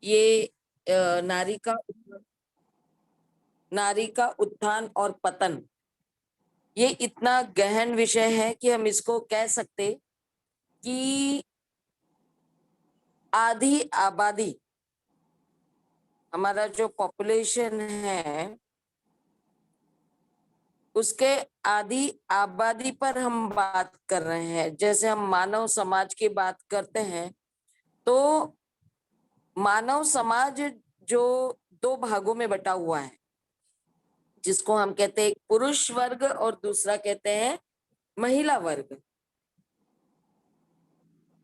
ये नारी का उत्थान और पतन, ये इतना गहन विषय है कि हम इसको कह सकते कि आधी आबादी, हमारा जो पॉपुलेशन है उसके आधी आबादी पर हम बात कर रहे हैं। जैसे हम मानव समाज की बात करते हैं तो मानव समाज जो दो भागों में बटा हुआ है, जिसको हम कहते हैं एक पुरुष वर्ग और दूसरा कहते हैं महिला वर्ग।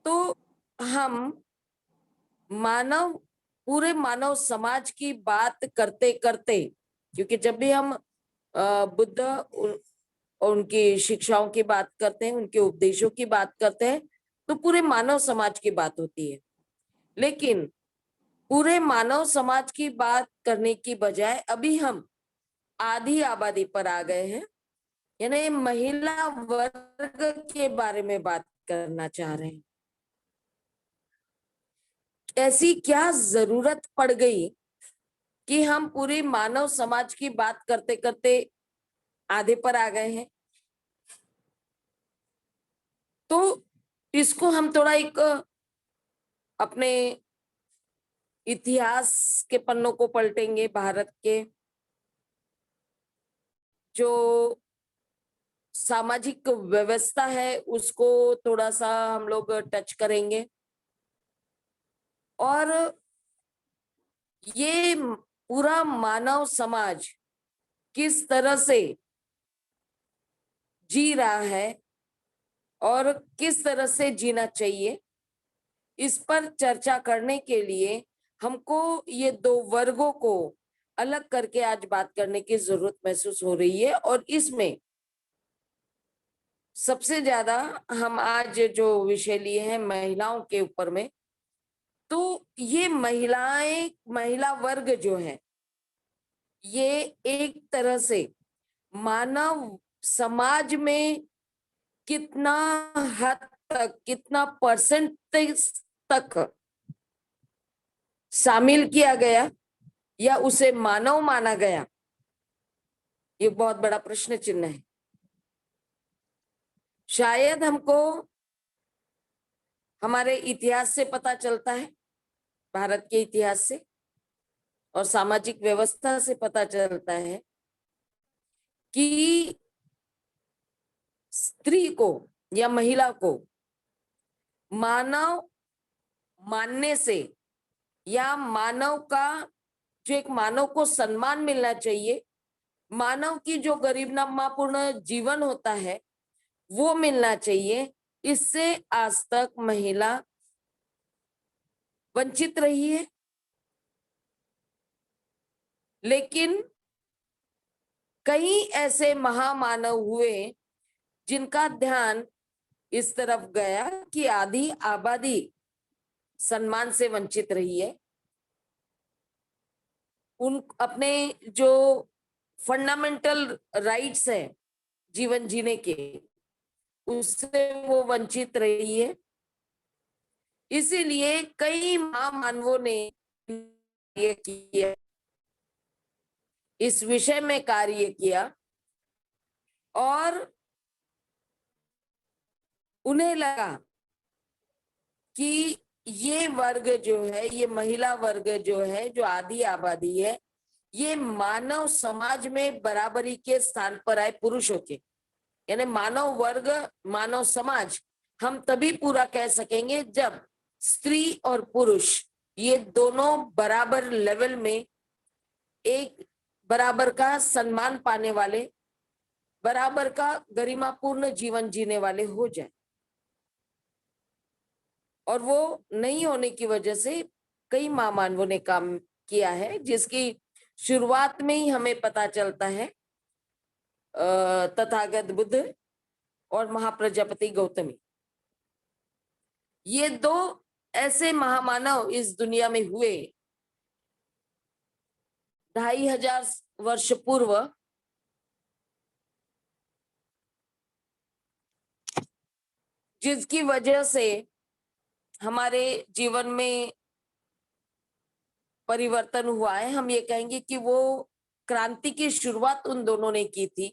तो हम मानव पूरे मानव समाज की बात करते करते, क्योंकि जब भी हम बुद्ध और उनकी शिक्षाओं की बात करते हैं, उनके उपदेशों की बात करते हैं, तो पूरे मानव समाज की बात होती है। लेकिन पूरे मानव समाज की बात करने की बजाय अभी हम आधी आबादी पर आ गए हैं, यानी महिला वर्ग के बारे में बात करना चाह रहे हैं। ऐसी क्या जरूरत पड़ गई कि हम पूरी मानव समाज की बात करते करते आधे पर आ गए हैं? तो इसको हम थोड़ा एक अपने इतिहास के पन्नों को पलटेंगे, भारत के जो सामाजिक व्यवस्था है उसको थोड़ा सा हम लोग टच करेंगे, और ये पूरा मानव समाज किस तरह से जी रहा है और किस तरह से जीना चाहिए, इस पर चर्चा करने के लिए हमको ये दो वर्गों को अलग करके आज बात करने की जरूरत महसूस हो रही है। और इसमें सबसे ज्यादा हम आज जो विषय लिए हैं महिलाओं के ऊपर में, तो ये महिलाएं, महिला वर्ग जो है, ये एक तरह से मानव समाज में कितना हद तक, कितना परसेंटेज तक शामिल किया गया या उसे मानव माना गया, ये बहुत बड़ा प्रश्न चिन्ह है। शायद हमको हमारे इतिहास से पता चलता है, भारत के इतिहास से और सामाजिक व्यवस्था से पता चलता है कि स्त्री को या महिला को मानव मानने से या मानव का जो एक मानव को सम्मान मिलना चाहिए, मानव की जो गरिमापूर्ण जीवन होता है वो मिलना चाहिए, इससे आज तक महिला वंचित रही है। लेकिन कई ऐसे महामानव हुए जिनका ध्यान इस तरफ गया कि आधी आबादी सम्मान से वंचित रही है, उन अपने जो फंडामेंटल राइट्स है जीवन जीने के, उससे वो वंचित रही है। इसीलिए कई महामानवों ने ये किया, इस विषय में कार्य किया, और उन्हें लगा कि ये वर्ग जो है, ये महिला वर्ग जो है, जो आधी आबादी है, ये मानव समाज में बराबरी के स्थान पर आए पुरुषों के। यानी मानव वर्ग, मानव समाज हम तभी पूरा कह सकेंगे जब स्त्री और पुरुष ये दोनों बराबर लेवल में एक बराबर का सम्मान पाने वाले, बराबर का गरिमापूर्ण जीवन जीने वाले हो जाए। और वो नहीं होने की वजह से कई महामानवों ने काम किया है, जिसकी शुरुआत में ही हमें पता चलता है तथागत बुद्ध और महाप्रजापति गौतमी, ये दो ऐसे महामानव इस दुनिया में हुए 2500 वर्ष पूर्व, जिसकी वजह से हमारे जीवन में परिवर्तन हुआ है, हम ये कहेंगे कि वो क्रांति की शुरुआत उन दोनों ने की थी।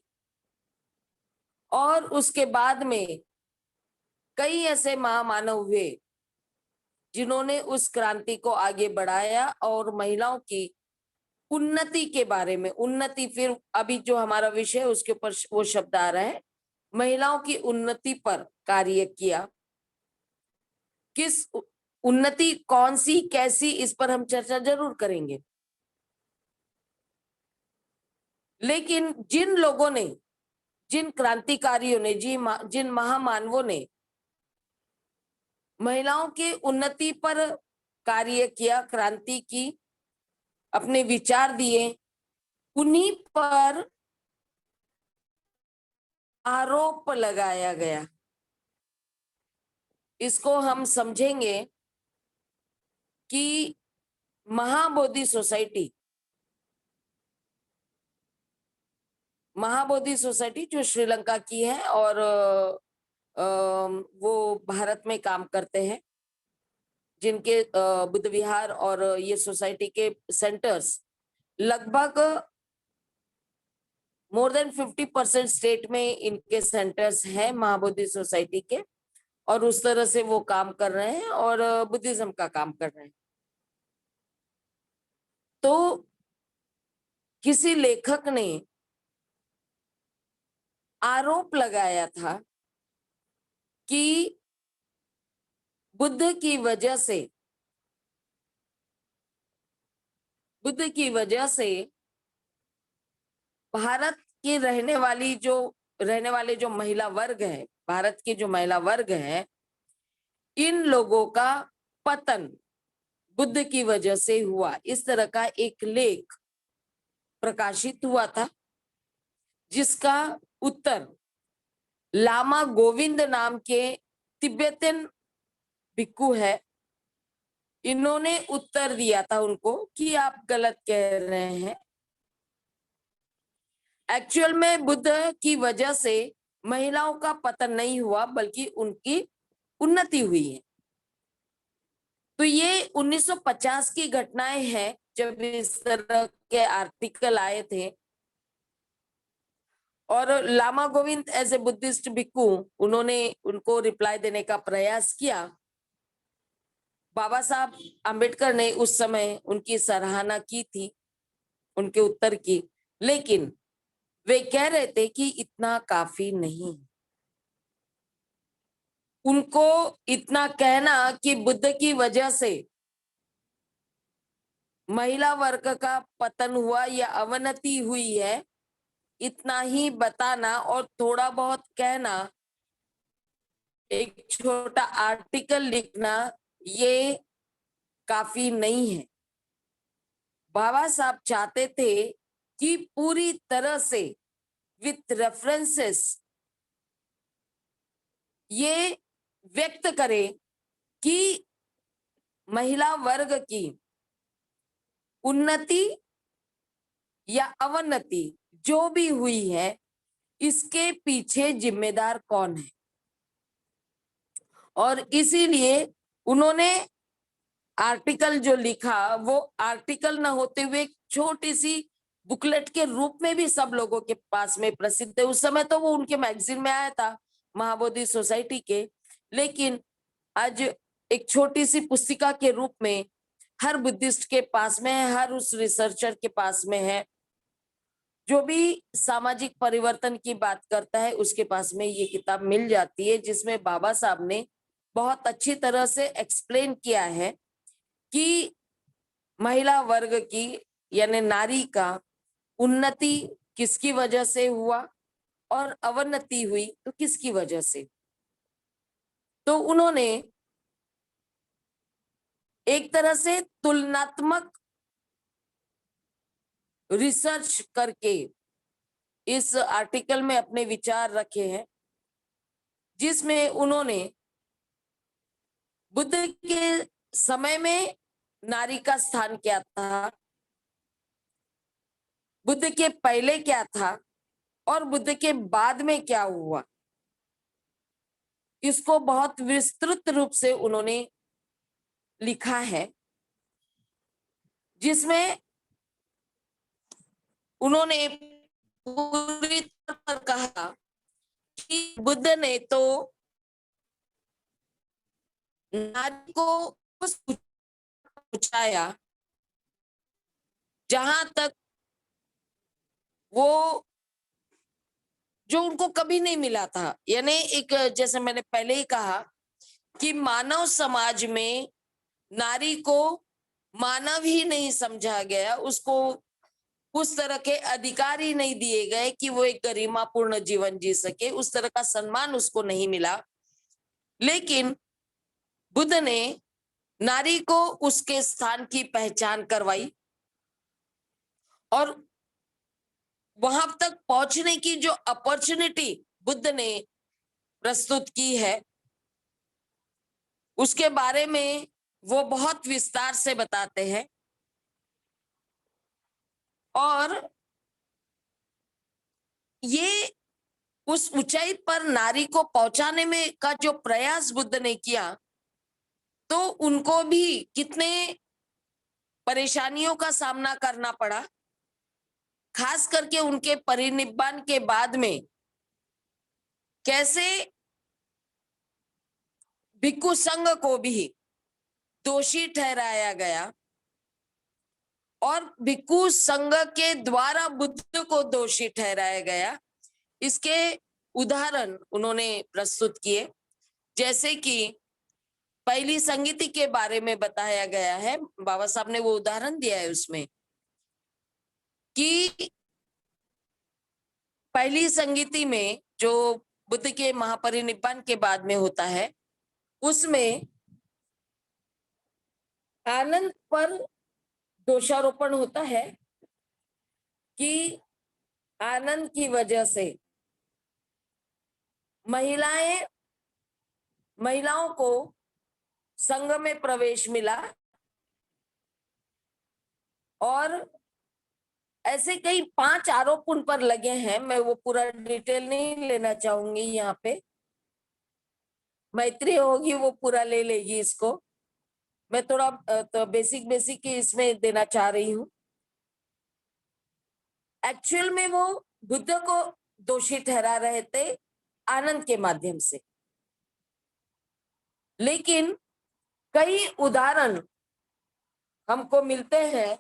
और उसके बाद में कई ऐसे महामानव हुए जिन्होंने उस क्रांति को आगे बढ़ाया और महिलाओं की उन्नति के बारे में, उन्नति, फिर अभी जो हमारा विषय है उसके ऊपर वो शब्द आ रहा है, महिलाओं की उन्नति पर कार्य किया। किस उन्नति, कौन सी, कैसी, इस पर हम चर्चा जरूर करेंगे। लेकिन जिन लोगों ने, जिन क्रांतिकारियों ने, जिन महामानवों ने महिलाओं के उन्नति पर कार्य किया, क्रांति की, अपने विचार दिए, उन्हीं पर आरोप लगाया गया। इसको हम समझेंगे कि महाबोधि सोसाइटी, महाबोधि सोसाइटी जो श्रीलंका की है और वो भारत में काम करते हैं, जिनके बुद्ध विहार और ये सोसाइटी के सेंटर्स लगभग मोर देन 50% स्टेट में इनके सेंटर्स हैं महाबोधि सोसाइटी के, और उस तरह से वो काम कर रहे हैं और बुद्धिज्म का काम कर रहे हैं। तो किसी लेखक ने आरोप लगाया था कि बुद्ध की वजह से भारत की रहने वाले जो महिला वर्ग है, भारत की जो महिला वर्ग है, इन लोगों का पतन बुद्ध की वजह से हुआ। इस तरह का एक लेख प्रकाशित हुआ था, जिसका उत्तर लामा गोविंद नाम के तिब्बतन भिक्खु है, इन्होंने उत्तर दिया था उनको कि आप गलत कह रहे हैं। एक्चुअल में बुद्ध की वजह से महिलाओं का पतन नहीं हुआ, बल्कि उनकी उन्नति हुई है। तो ये 1950 की घटनाएं हैं, जब इस तरह के आर्टिकल आए थे। और Lama Govind as a Buddhist bhikkhu, उन्होंने उनको रिप्लाई देने का प्रयास किया। बाबा साहब आम्बेडकर ने उस समय उनकी सराहना की थी, उनके उत्तर की, लेकिन वे कह रहे थे कि इतना काफी नहीं। उनको इतना कहना कि बुद्ध की वजह से महिला वर्ग का पतन हुआ या अवनति हुई है, इतना ही बताना और थोड़ा बहुत कहना, एक छोटा आर्टिकल लिखना, ये काफी नहीं है। बाबा साहब चाहते थे कि पूरी तरह से विथ रेफरेंसेस ये व्यक्त करे कि महिला वर्ग की उन्नति या अवनति जो भी हुई है, इसके पीछे जिम्मेदार कौन है। और इसीलिए उन्होंने आर्टिकल जो लिखा, वो आर्टिकल न होते हुए एक छोटी सी बुकलेट के रूप में भी सब लोगों के पास में प्रसिद्ध है। उस समय तो वो उनके मैगजीन में आया था, महाबोधि सोसाइटी के, लेकिन आज एक छोटी सी पुस्तिका के रूप में हर बुद्धिस्ट के पास में है, हर उस रिसर्चर के पास में है, जो भी सामाजिक परिवर्तन की बात करता है उसके पास में ये किताब मिल जाती है, जिसमें बाबा साहब ने बहुत अच्छी तरह से एक्सप्लेन किया है कि महिला वर्ग की यानी नारी का उन्नति किसकी वजह से हुआ और अवनति हुई तो किसकी वजह से। तो उन्होंने एक तरह से तुलनात्मक रिसर्च करके इस आर्टिकल में अपने विचार रखे हैं, जिसमें उन्होंने बुद्ध के समय में नारी का स्थान क्या था, बुद्ध के पहले क्या था और बुद्ध के बाद में क्या हुआ, इसको बहुत विस्तृत रूप से उन्होंने लिखा है, जिसमें उन्होंने पूरी तौर पर कहा कि बुद्ध ने तो नारी को उस पहुंचाया जहां तक वो जो उनको कभी नहीं मिला था। यानी एक, जैसे मैंने पहले ही कहा कि मानव समाज में नारी को मानव ही नहीं समझा गया, उसको उस तरह के अधिकार ही नहीं दिए गए कि वो एक गरिमापूर्ण जीवन जी सके, उस तरह का सम्मान उसको नहीं मिला। लेकिन बुद्ध ने नारी को उसके स्थान की पहचान करवाई और वहां तक पहुंचने की जो अपॉर्चुनिटी बुद्ध ने प्रस्तुत की है, उसके बारे में वो बहुत विस्तार से बताते हैं। और ये उस ऊंचाई पर नारी को पहुंचाने में का जो प्रयास बुद्ध ने किया, तो उनको भी कितने परेशानियों का सामना करना पड़ा। खास करके उनके परिनिब्बान के बाद में कैसे भिक्षु संघ को भी दोषी ठहराया गया और भिक्षु संघ के द्वारा बुद्ध को दोषी ठहराया गया, इसके उदाहरण उन्होंने प्रस्तुत किए। जैसे कि पहली संगीति के बारे में बताया गया है, बाबा साहब ने वो उदाहरण दिया है उसमें कि पहली संगीति में जो बुद्ध के महापरिनिब्बान के बाद में होता है, उसमें आनंद पर दोषारोपण होता है कि आनंद की वजह से महिलाओं को संघ में प्रवेश मिला और ऐसे कई 5 आरोप उन पर लगे हैं। मैं वो पूरा डिटेल नहीं लेना चाहूंगी यहाँ पे, मैत्री होगी वो पूरा ले लेगी इसको। मैं थोड़ा तो बेसिक इसमें देना चाह रही हूँ। एक्चुअल में वो बुद्ध को दोषी ठहरा रहे थे आनंद के माध्यम से, लेकिन कई उदाहरण हमको मिलते हैं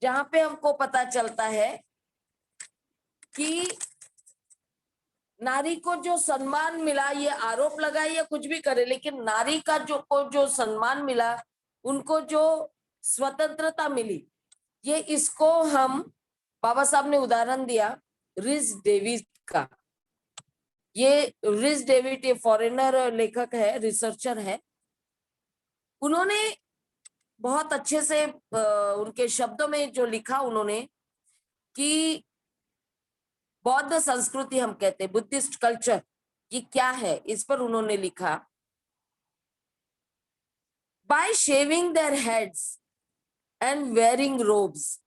जहां पे हमको पता चलता है कि नारी को जो सम्मान मिला, ये आरोप लगाए या कुछ भी करे, लेकिन नारी का जो सम्मान मिला, उनको जो स्वतंत्रता मिली, ये इसको हम, बाबा साहब ने उदाहरण दिया रिस डेविड का। ये रिस डेविड ये फॉरेनर लेखक है, रिसर्चर है। उन्होंने बहुत अच्छे से उनके शब्दों में जो लिखा उन्होंने कि बौद्ध संस्कृति हम कहते हैं, बुद्धिस्ट कल्चर, ये क्या है, इस पर उन्होंने लिखा, by shaving their heads and wearing robes,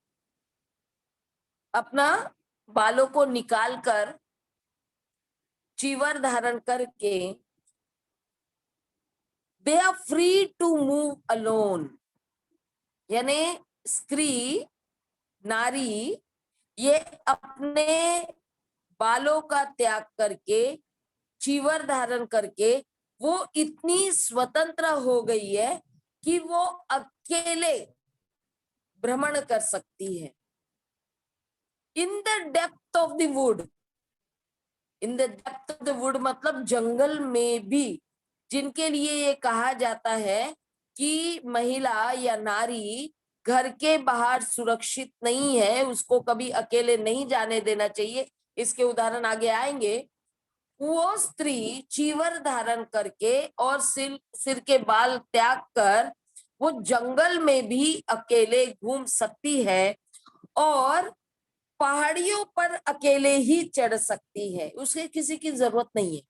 अपना बालों को निकालकर चीवर धारण करके, they are free to move alone, यानी स्त्री नारी ये अपने बालों का त्याग करके चीवर धारण करके वो इतनी स्वतंत्र हो गई है कि वो अकेले भ्रमण कर सकती है in the depth of the wood. In the depth of the wood मतलब जंगल में भी, जिनके लिए ये कहा जाता है कि महिला या नारी घर के बाहर सुरक्षित नहीं है, उसको कभी अकेले नहीं जाने देना चाहिए, इसके उदाहरण आगे आएंगे। वो स्त्री चीवर धारण करके और सिर के बाल त्याग कर वो जंगल में भी अकेले घूम सकती है और पहाड़ियों पर अकेले ही चढ़ सकती है, उसे किसी की जरूरत नहीं है,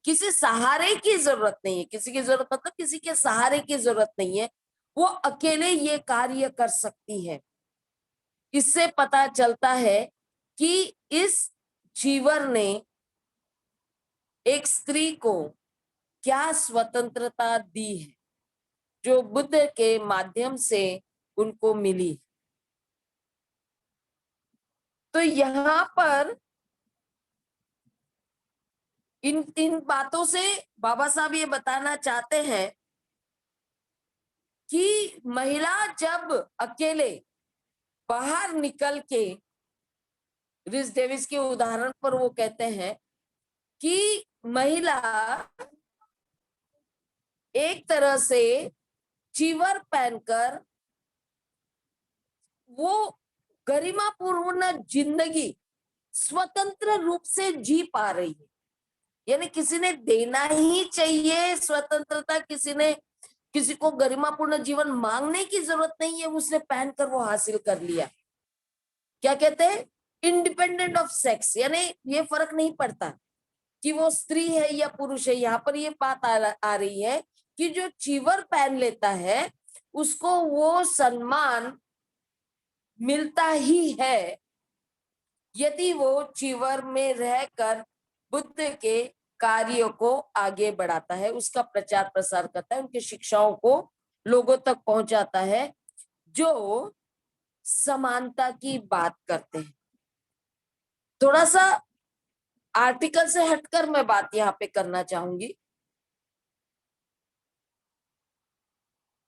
किसी सहारे की जरूरत नहीं है, किसी की जरूरत मतलब किसी के सहारे की जरूरत नहीं है, वो अकेले ये कार्य कर सकती है। इससे पता चलता है कि इस जीवन ने एक स्त्री को क्या स्वतंत्रता दी है, जो बुद्ध के माध्यम से उनको मिली। तो यहाँ पर इन इन बातों से बाबा साहब ये बताना चाहते हैं कि महिला जब अकेले बाहर निकल के, रिस डेविस के उदाहरण पर वो कहते हैं कि महिला एक तरह से चीवर पहनकर वो गरिमापूर्ण जिंदगी स्वतंत्र रूप से जी पा रही है। यानी किसी ने देना ही चाहिए स्वतंत्रता, किसी को गरिमापूर्ण जीवन मांगने की जरूरत नहीं है, उसने पहनकर वो हासिल कर लिया। क्या कहते हैं? इंडिपेंडेंट ऑफ सेक्स, यानी ये फर्क नहीं पड़ता कि वो स्त्री है या पुरुष है। यहाँ पर ये बात आ रही है कि जो चीवर पहन लेता है उसको वो सम्मान मिलता ही है यदि वो चीवर में रहकर बुद्ध के कार्यों को आगे बढ़ाता है, उसका प्रचार प्रसार करता है, उनकी शिक्षाओं को लोगों तक पहुंचाता है, जो समानता की बात करते हैं। थोड़ा सा आर्टिकल से हटकर मैं बात यहाँ पे करना चाहूंगी।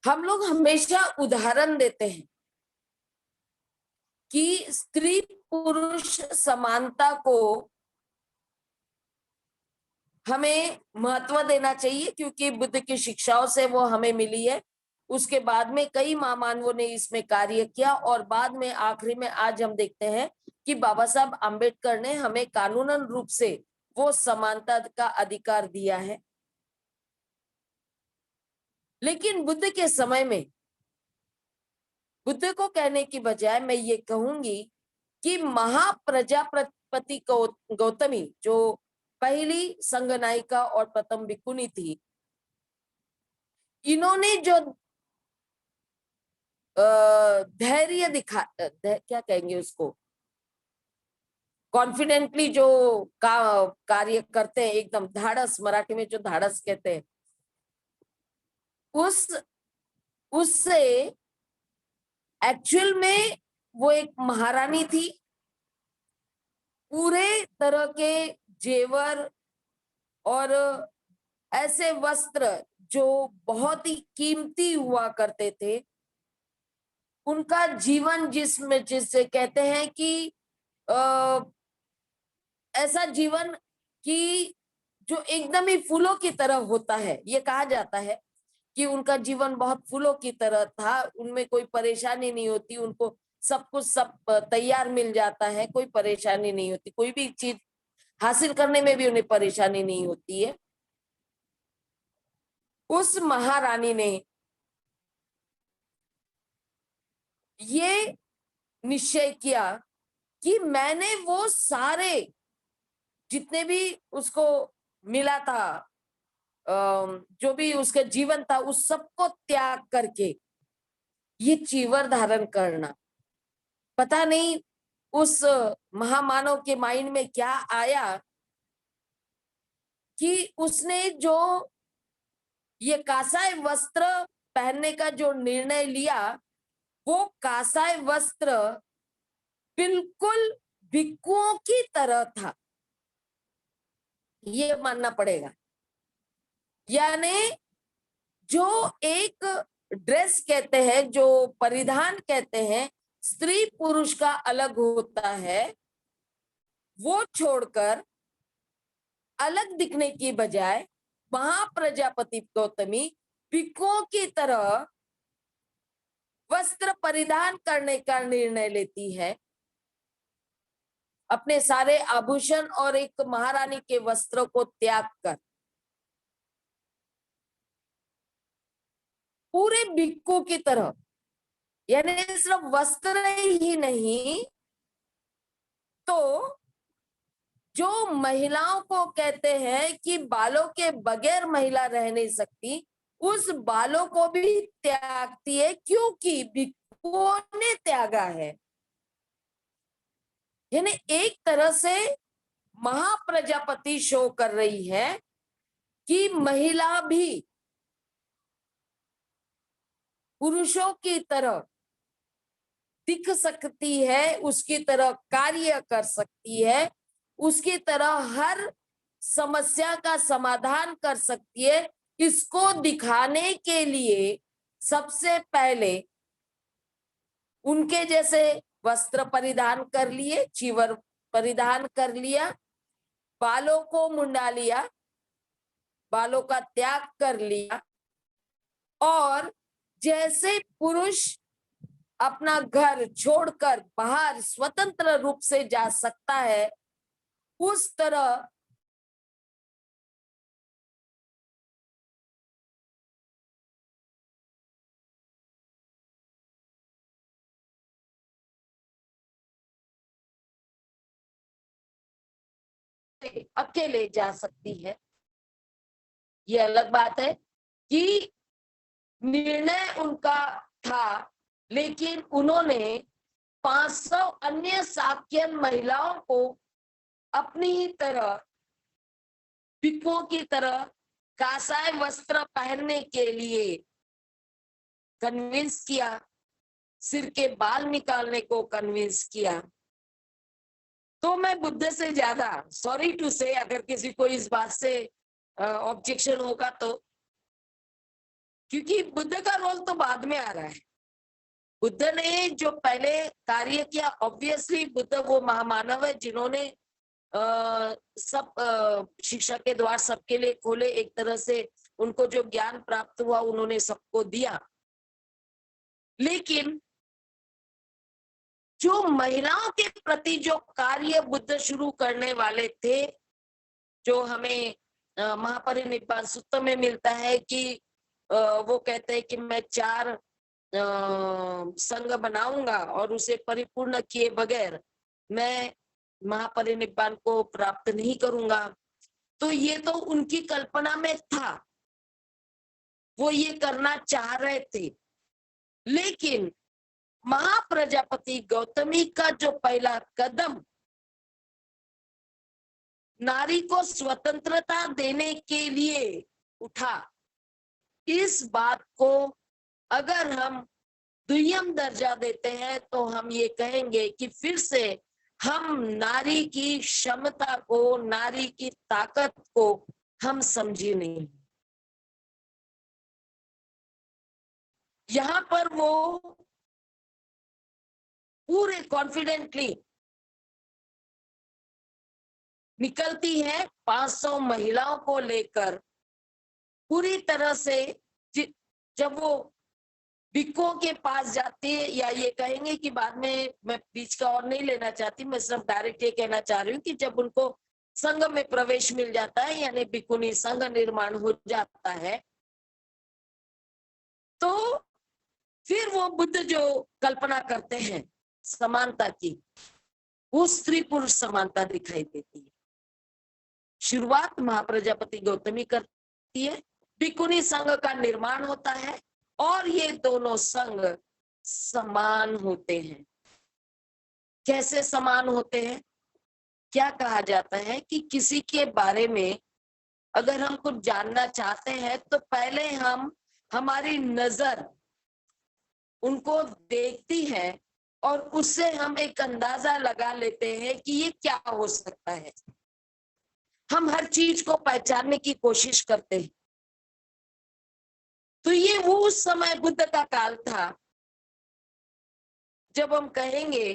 हम लोग हमेशा उदाहरण देते हैं कि स्त्री पुरुष समानता को हमें महत्व देना चाहिए क्योंकि बुद्ध की शिक्षाओं से वो हमें मिली है। उसके बाद में कई महामानवों ने इसमें कार्य किया और बाद में आखिरी में आज हम देखते हैं कि बाबा साहब आम्बेडकर ने हमें कानूनन रूप से वो समानता का अधिकार दिया है। लेकिन बुद्ध के समय में बुद्ध को कहने की बजाय मैं ये कहूंगी कि महाप्रजापति गौतमी, जो पहली संघनायिका और प्रथम भिक्षुणी थी, इन्होंने जो धैर्य क्या कहेंगे उसको, कॉन्फिडेंटली जो कार्य करते हैं, एकदम धाड़स, मराठी में जो धाड़स कहते हैं, उससे एक्चुअल में वो एक महारानी थी। पूरे तरह के जेवर और ऐसे वस्त्र जो बहुत ही कीमती हुआ करते थे, उनका जीवन जिसे कहते हैं कि ऐसा जीवन कि जो एकदम ही फूलों की तरह होता है। ये कहा जाता है कि उनका जीवन बहुत फूलों की तरह था, उनमें कोई परेशानी नहीं होती, उनको सब कुछ सब तैयार मिल जाता है, कोई परेशानी नहीं होती, कोई भी चीज हासिल करने में भी उन्हें परेशानी नहीं होती है। उस महारानी ने ये निश्चय किया कि मैंने वो सारे जितने भी उसको मिला था, जो भी उसका जीवन था, उस सबको त्याग करके ये चीवर धारण करना। पता नहीं उस महामानव के माइंड में क्या आया कि उसने जो ये कासाय वस्त्र पहनने का जो निर्णय लिया, वो कासाय वस्त्र बिल्कुल भिक्षुओं की तरह था, ये मानना पड़ेगा। यानी जो एक ड्रेस कहते हैं, जो परिधान कहते हैं, स्त्री पुरुष का अलग होता है, वो छोड़कर अलग दिखने की बजाय महाप्रजापति गौतमी भिक्षुओं की तरह वस्त्र परिधान करने का निर्णय लेती है। अपने सारे आभूषण और एक महारानी के वस्त्रों को त्याग कर पूरे भिक्षु की तरह, यानी सिर्फ वस्त्र ही नहीं, तो जो महिलाओं को कहते हैं कि बालों के बगैर महिला रह नहीं सकती, उस बालों को भी त्यागती है क्योंकि भिक्षुओं ने त्यागा है। यानी एक तरह से महाप्रजापति शो कर रही है कि महिला भी पुरुषों की तरह दिख सकती है, उसकी तरह कार्य कर सकती है, उसकी तरह हर समस्या का समाधान कर सकती है, इसको दिखाने के लिए सबसे पहले उनके जैसे वस्त्र परिधान कर लिए, चीवर परिधान कर लिया, बालों को मुंडा लिया, बालों का त्याग कर लिया, और जैसे पुरुष अपना घर छोड़कर बाहर स्वतंत्र रूप से जा सकता है, उस तरह अकेले जा सकती है। ये अलग बात है कि निर्णय उनका था, लेकिन उन्होंने 500 अन्य साक्यन महिलाओं को अपनी ही तरह, भिक्षुओं की तरह कासाय वस्त्र पहनने के लिए कन्विंस किया, सिर के बाल निकालने को कन्विंस किया। तो मैं बुद्ध से ज्यादा, सॉरी टू से, अगर किसी को इस बात से ऑब्जेक्शन होगा तो, क्योंकि बुद्ध का रोल तो बाद में आ रहा है। बुद्ध ने जो पहले कार्य किया, ऑब्वियसली बुद्ध वो महामानव है जिन्होंने सब शिक्षा के द्वार सबके लिए खोले, एक तरह से उनको जो ज्ञान प्राप्त हुआ उन्होंने सबको दिया। लेकिन जो महिलाओं के प्रति जो कार्य बुद्ध शुरू करने वाले थे, जो हमें महापरिनिब्बाण सूत्र में मिलता है कि वो कहते हैं कि मैं 4 संघ बनाऊंगा और उसे परिपूर्ण किए बगैर मैं महापरिनिब्बाण को प्राप्त नहीं करूंगा। तो ये तो उनकी कल्पना में था, वो ये करना चाह रहे थे। लेकिन महाप्रजापति गौतमी का जो पहला कदम नारी को स्वतंत्रता देने के लिए उठा, इस बात को अगर हम दुय्यम दर्जा देते हैं तो हम ये कहेंगे कि फिर से हम नारी की क्षमता को, नारी की ताकत को हम समझे नहीं। यहां पर वो पूरे कॉन्फिडेंटली निकलती है 500 महिलाओं को लेकर, पूरी तरह से। जब वो भिक्षुओं के पास जाती है, या ये कहेंगे कि बाद में, मैं बीच का और नहीं लेना चाहती, मैं सिर्फ डायरेक्ट ये कहना चाह रही हूँ कि जब उनको संघ में प्रवेश मिल जाता है, यानी भिक्षुणी संघ निर्माण हो जाता है, तो फिर वो बुद्ध जो कल्पना करते हैं समानता की, वो स्त्री पुरुष समानता दिखाई देती है। शुरुआत महाप्रजापति गौतमी करती है, भिक्षुणी संघ का निर्माण होता है और ये दोनों संघ समान होते हैं। कैसे समान होते हैं? क्या कहा जाता है कि किसी के बारे में अगर हम कुछ जानना चाहते हैं तो पहले हमारी नजर उनको देखती है और उससे हम एक अंदाजा लगा लेते हैं कि ये क्या हो सकता है। हम हर चीज को पहचानने की कोशिश करते हैं। तो ये वो उस समय बुद्ध का काल था जब हम कहेंगे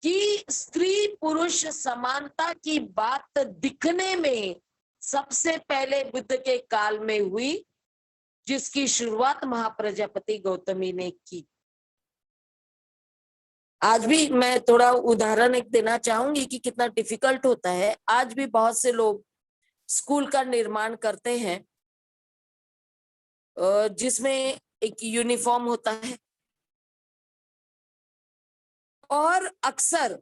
कि स्त्री पुरुष समानता की बात दिखने में सबसे पहले बुद्ध के काल में हुई, जिसकी शुरुआत महाप्रजापति गौतमी ने की। आज भी मैं थोड़ा उदाहरण एक देना चाहूंगी कि कितना डिफिकल्ट होता है। आज भी बहुत से लोग स्कूल का निर्माण करते हैं जिसमें एक यूनिफॉर्म होता है, और अक्सर